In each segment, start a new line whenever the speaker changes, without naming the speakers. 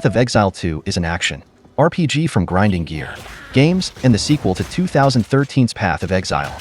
Path of Exile 2 is an action RPG from Grinding Gear Games and the sequel to 2013's Path of Exile.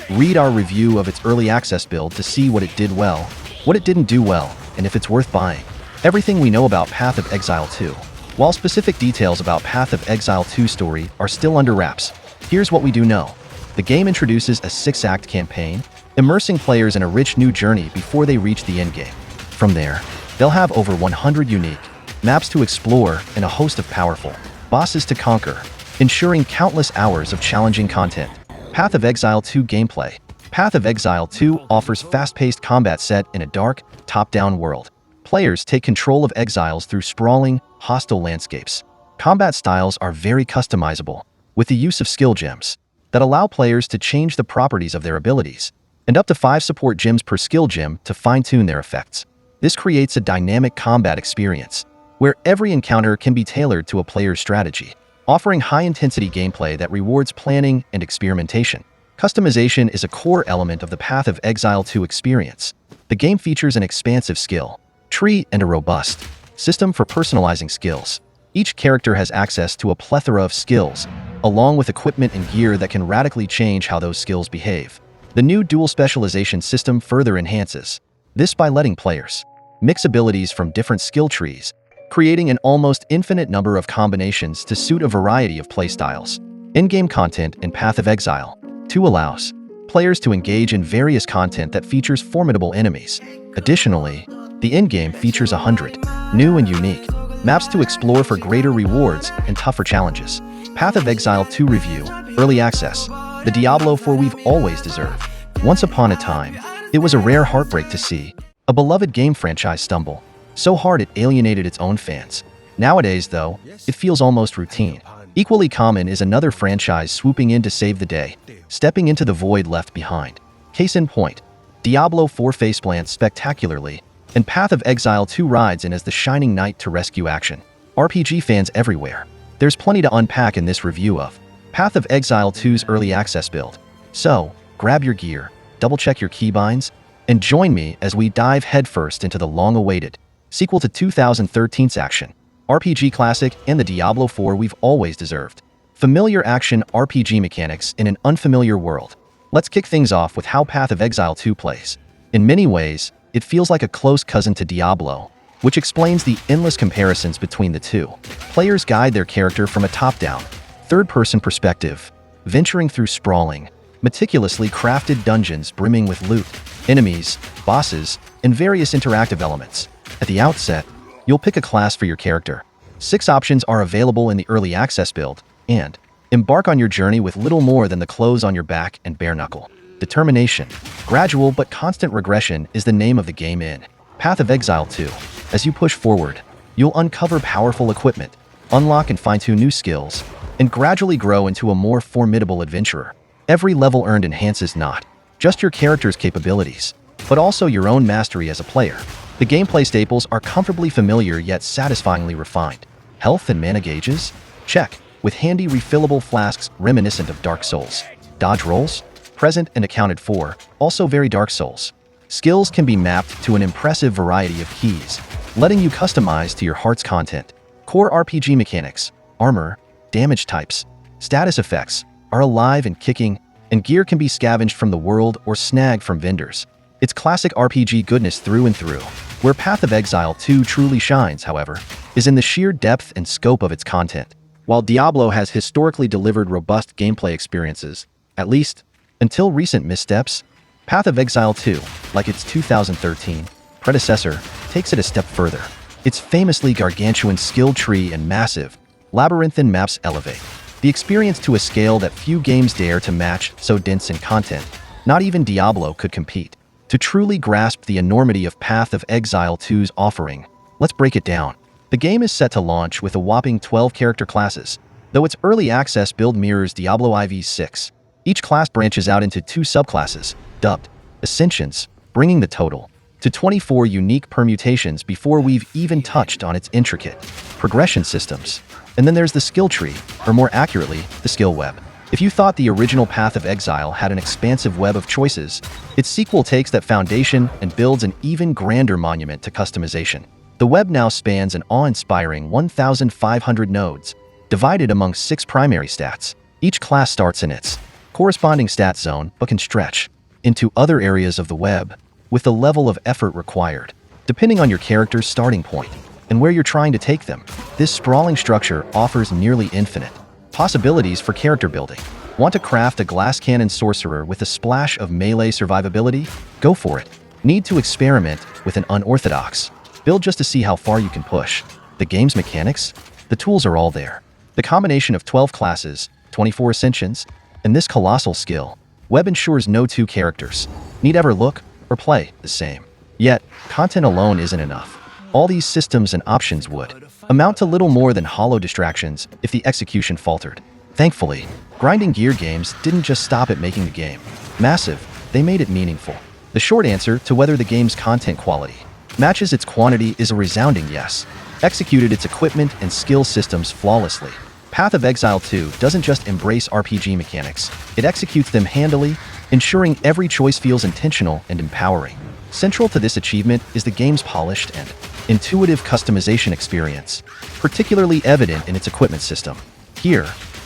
Read our review of its early access build to see what it did well, what it didn't do well, and if it's worth buying. Everything we know about Path of Exile 2. While specific details about Path of Exile 2 story are still under wraps, here's what we do know. The game introduces a 6-act campaign, immersing players in a rich new journey before they reach the endgame. From there, they'll have over 100 unique maps to explore and a host of powerful bosses to conquer, ensuring countless hours of challenging content. Path of Exile 2 gameplay. Path of Exile 2 offers fast-paced combat set in a dark, top-down world. Players take control of exiles through sprawling, hostile landscapes. Combat styles are very customizable, with the use of skill gems that allow players to change the properties of their abilities, and up to 5 support gems per skill gem to fine-tune their effects. This creates a dynamic combat experience, where every encounter can be tailored to a player's strategy, offering high-intensity gameplay that rewards planning and experimentation. Customization is a core element of the Path of Exile 2 experience. The game features an expansive skill tree and a robust system for personalizing skills. Each character has access to a plethora of skills, along with equipment and gear that can radically change how those skills behave. The new dual specialization system further enhances this by letting players mix abilities from different skill trees, creating an almost infinite number of combinations to suit a variety of playstyles. In-game content in Path of Exile 2 allows players to engage in various content that features formidable enemies. Additionally, the in-game features 100 new and unique maps to explore for greater rewards and tougher challenges. Path of Exile 2 Review Early Access. The Diablo 4 we've always deserved. Once upon a time, it was a rare heartbreak to see a beloved game franchise stumble so hard it alienated its own fans. Nowadays, though, it feels almost routine. Equally common is another franchise swooping in to save the day, stepping into the void left behind. Case in point, Diablo 4 faceplants spectacularly, and Path of Exile 2 rides in as the shining knight to rescue action. RPG fans everywhere, there's plenty to unpack in this review of Path of Exile 2's early access build. So, grab your gear, double-check your keybinds, and join me as we dive headfirst into the long-awaited sequel to 2013's action RPG classic and the Diablo 4 we've always deserved. Familiar action RPG mechanics in an unfamiliar world. Let's kick things off with how Path of Exile 2 plays. In many ways, it feels like a close cousin to Diablo, which explains the endless comparisons between the two. Players guide their character from a top-down, third-person perspective, venturing through sprawling, meticulously crafted dungeons brimming with loot, enemies, bosses, and various interactive elements. At the outset, you'll pick a class for your character. 6 options are available in the early access build, and embark on your journey with little more than the clothes on your back and bare knuckle. Determination. Gradual but constant regression is the name of the game in Path of Exile 2. As you push forward, you'll uncover powerful equipment, unlock and fine-tune new skills, and gradually grow into a more formidable adventurer. Every level earned enhances not just your character's capabilities, but also your own mastery as a player. The gameplay staples are comfortably familiar yet satisfyingly refined. Health and mana gauges? Check, with handy refillable flasks reminiscent of Dark Souls. Dodge rolls? Present and accounted for, also very Dark Souls. Skills can be mapped to an impressive variety of keys, letting you customize to your heart's content. Core RPG mechanics, armor, damage types, status effects are alive and kicking, and gear can be scavenged from the world or snagged from vendors. It's classic RPG goodness through and through. Where Path of Exile 2 truly shines, however, is in the sheer depth and scope of its content. While Diablo has historically delivered robust gameplay experiences, at least until recent missteps, Path of Exile 2, like its 2013 predecessor, takes it a step further. Its famously gargantuan skill tree and massive, labyrinthine maps elevate the experience to a scale that few games dare to match. So dense in content, not even Diablo could compete. To truly grasp the enormity of Path of Exile 2's offering, let's break it down. The game is set to launch with a whopping 12 character classes, though its early access build mirrors Diablo IV's 6. Each class branches out into 2 subclasses, dubbed Ascensions, bringing the total to 24 unique permutations before we've even touched on its intricate progression systems. And then there's the skill tree, or more accurately, the skill web. If you thought the original Path of Exile had an expansive web of choices, its sequel takes that foundation and builds an even grander monument to customization. The web now spans an awe-inspiring 1,500 nodes, divided among 6 primary stats. Each class starts in its corresponding stat zone but can stretch into other areas of the web with the level of effort required, depending on your character's starting point and where you're trying to take them. This sprawling structure offers nearly infinite possibilities for character building. Want to craft a glass cannon sorcerer with a splash of melee survivability? Go for it. Need to experiment with an unorthodox build just to see how far you can push the game's mechanics? The tools are all there. The combination of 12 classes, 24 ascensions, and this colossal skill web ensures no two characters need ever look or play the same. Yet, content alone isn't enough. All these systems and options would amount to little more than hollow distractions if the execution faltered. Thankfully, Grinding Gear games didn't just stop at making the game massive, they made it meaningful. The short answer to whether the game's content quality matches its quantity is a resounding yes. Executed its equipment and skill systems flawlessly. Path of Exile 2 doesn't just embrace RPG mechanics, it executes them handily, ensuring every choice feels intentional and empowering. Central to this achievement is the game's polished and intuitive customization experience, particularly evident in its equipment system. Here,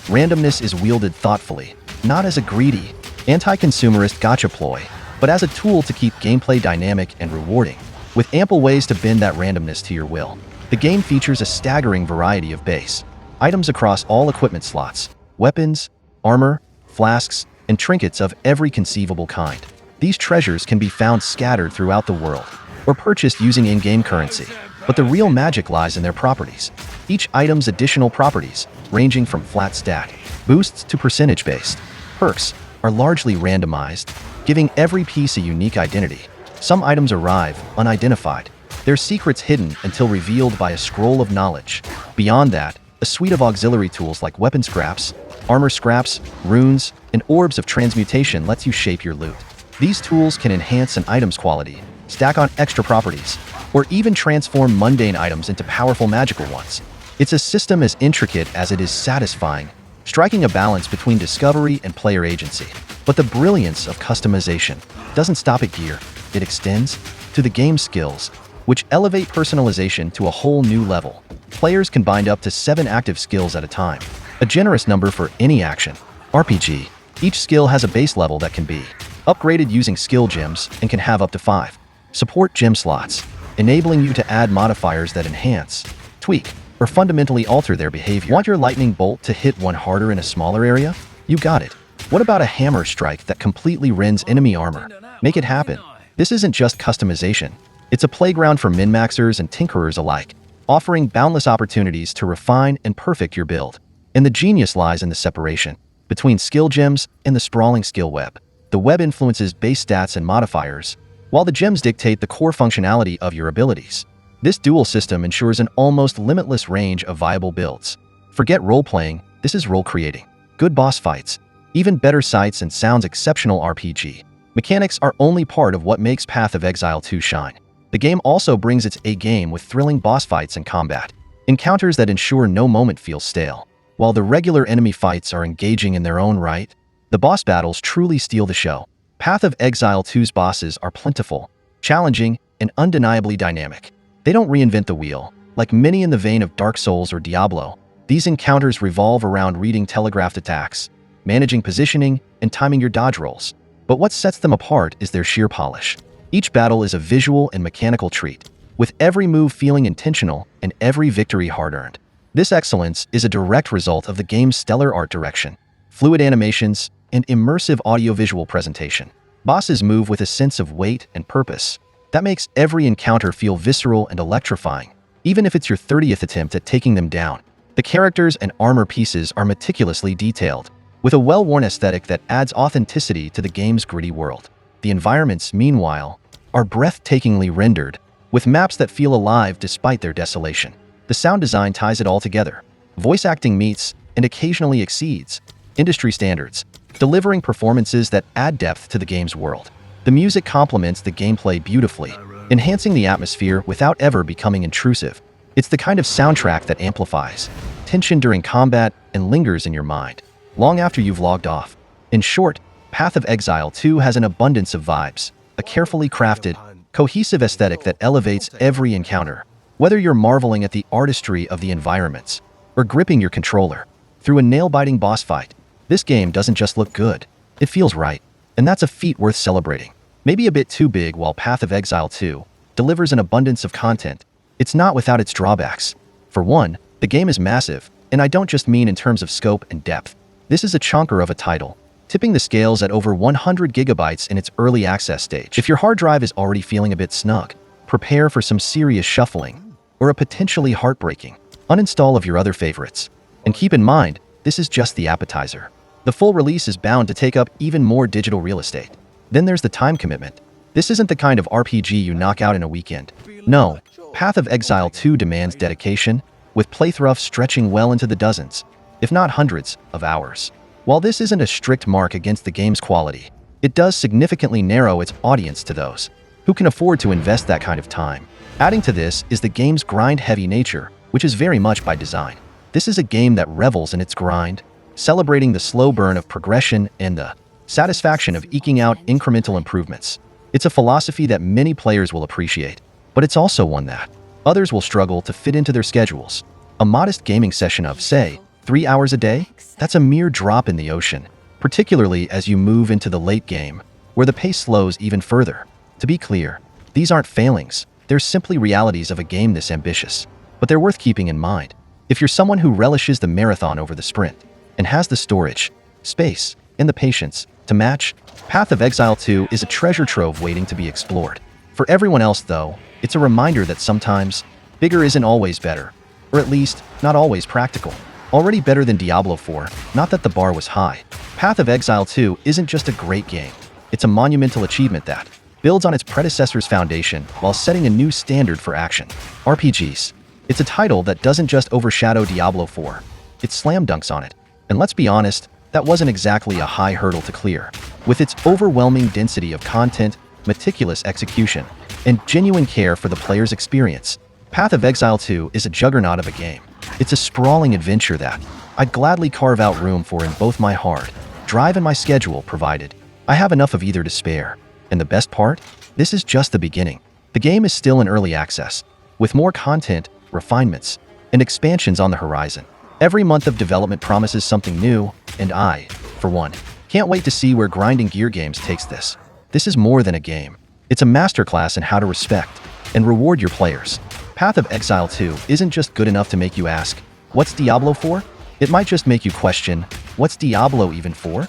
randomness is wielded thoughtfully, not as a greedy, anti-consumerist gotcha ploy, but as a tool to keep gameplay dynamic and rewarding, with ample ways to bend that randomness to your will. The game features a staggering variety of base items across all equipment slots, weapons, armor, flasks, and trinkets of every conceivable kind. These treasures can be found scattered throughout the world, or purchased using in-game currency, but the real magic lies in their properties. Each item's additional properties, ranging from flat stat boosts to percentage-based perks, are largely randomized, giving every piece a unique identity. Some items arrive unidentified, their secrets hidden until revealed by a scroll of knowledge. Beyond that, a suite of auxiliary tools like weapon scraps, armor scraps, runes, and orbs of transmutation lets you shape your loot. These tools can enhance an item's quality, stack on extra properties, or even transform mundane items into powerful magical ones. It's a system as intricate as it is satisfying, striking a balance between discovery and player agency. But the brilliance of customization doesn't stop at gear. It extends to the game's skills, which elevate personalization to a whole new level. Players can bind up to 7 active skills at a time, a generous number for any action RPG. Each skill has a base level that can be upgraded using skill gems and can have up to 5 support gem slots, enabling you to add modifiers that enhance, tweak, or fundamentally alter their behavior. Want your lightning bolt to hit one harder in a smaller area? You got it. What about a hammer strike that completely rends enemy armor? Make it happen. This isn't just customization. It's a playground for min-maxers and tinkerers alike, offering boundless opportunities to refine and perfect your build. And the genius lies in the separation between skill gems and the sprawling skill web. The web influences base stats and modifiers, while the gems dictate the core functionality of your abilities. This dual system ensures an almost limitless range of viable builds. Forget role-playing, this is role-creating. Good boss fights, even better sights and sounds, exceptional RPG. Mechanics are only part of what makes Path of Exile 2 shine. The game also brings its A game with thrilling boss fights and combat, encounters that ensure no moment feels stale. While the regular enemy fights are engaging in their own right, the boss battles truly steal the show. Path of Exile 2's bosses are plentiful, challenging, and undeniably dynamic. They don't reinvent the wheel. Like many in the vein of Dark Souls or Diablo, these encounters revolve around reading telegraphed attacks, managing positioning, and timing your dodge rolls. But what sets them apart is their sheer polish. Each battle is a visual and mechanical treat, with every move feeling intentional and every victory hard-earned. This excellence is a direct result of the game's stellar art direction, fluid animations, and immersive audiovisual presentation. Bosses move with a sense of weight and purpose that makes every encounter feel visceral and electrifying, even if it's your 30th attempt at taking them down. The characters and armor pieces are meticulously detailed, with a well-worn aesthetic that adds authenticity to the game's gritty world. The environments, meanwhile, are breathtakingly rendered, with maps that feel alive despite their desolation. The sound design ties it all together. Voice acting meets, and occasionally exceeds, industry standards, delivering performances that add depth to the game's world. The music complements the gameplay beautifully, enhancing the atmosphere without ever becoming intrusive. It's the kind of soundtrack that amplifies tension during combat and lingers in your mind long after you've logged off. In short, Path of Exile 2 has an abundance of vibes, a carefully crafted, cohesive aesthetic that elevates every encounter, Whether you're marveling at the artistry of the environments or gripping your controller through a nail-biting boss fight, this game doesn't just look good, it feels right. And that's a feat worth celebrating. Maybe a bit too big. While Path of Exile 2 delivers an abundance of content, it's not without its drawbacks. For one, the game is massive, and I don't just mean in terms of scope and depth. This is a chonker of a title, tipping the scales at over 100 gigabytes in its early access stage. If your hard drive is already feeling a bit snug, prepare for some serious shuffling or a potentially heartbreaking uninstall of your other favorites. And keep in mind, this is just the appetizer. The full release is bound to take up even more digital real estate. Then there's the time commitment. This isn't the kind of RPG you knock out in a weekend. No, Path of Exile 2 demands dedication, with playthroughs stretching well into the dozens, if not hundreds, of hours. While this isn't a strict mark against the game's quality, it does significantly narrow its audience to those who can afford to invest that kind of time. Adding to this is the game's grind-heavy nature, which is very much by design. This is a game that revels in its grind, celebrating the slow burn of progression and the satisfaction of eking out incremental improvements. It's a philosophy that many players will appreciate, but it's also one that others will struggle to fit into their schedules. A modest gaming session of, say, 3 hours a day? That's a mere drop in the ocean, particularly as you move into the late game, where the pace slows even further. To be clear, these aren't failings, they're simply realities of a game this ambitious, but they're worth keeping in mind. If you're someone who relishes the marathon over the sprint, and has the storage, space, and the patience to match, Path of Exile 2 is a treasure trove waiting to be explored. For everyone else, though, it's a reminder that sometimes bigger isn't always better, or at least not always practical. Already better than Diablo 4, not that the bar was high. Path of Exile 2 isn't just a great game, it's a monumental achievement that builds on its predecessor's foundation while setting a new standard for action RPGs. It's a title that doesn't just overshadow Diablo 4, it slam dunks on it. And let's be honest, that wasn't exactly a high hurdle to clear. With its overwhelming density of content, meticulous execution, and genuine care for the player's experience, Path of Exile 2 is a juggernaut of a game. It's a sprawling adventure that I'd gladly carve out room for in both my hard drive and my schedule, provided I have enough of either to spare. And the best part? This is just the beginning. The game is still in early access, with more content, refinements, and expansions on the horizon. Every month of development promises something new, and I, for one, can't wait to see where Grinding Gear Games takes this. This is more than a game. It's a masterclass in how to respect and reward your players. Path of Exile 2 isn't just good enough to make you ask, what's Diablo for? It might just make you question, what's Diablo even for?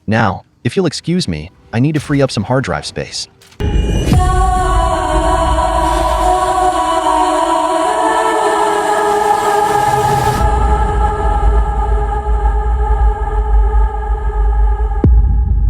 Now, if you'll excuse me, I need to free up some hard drive space.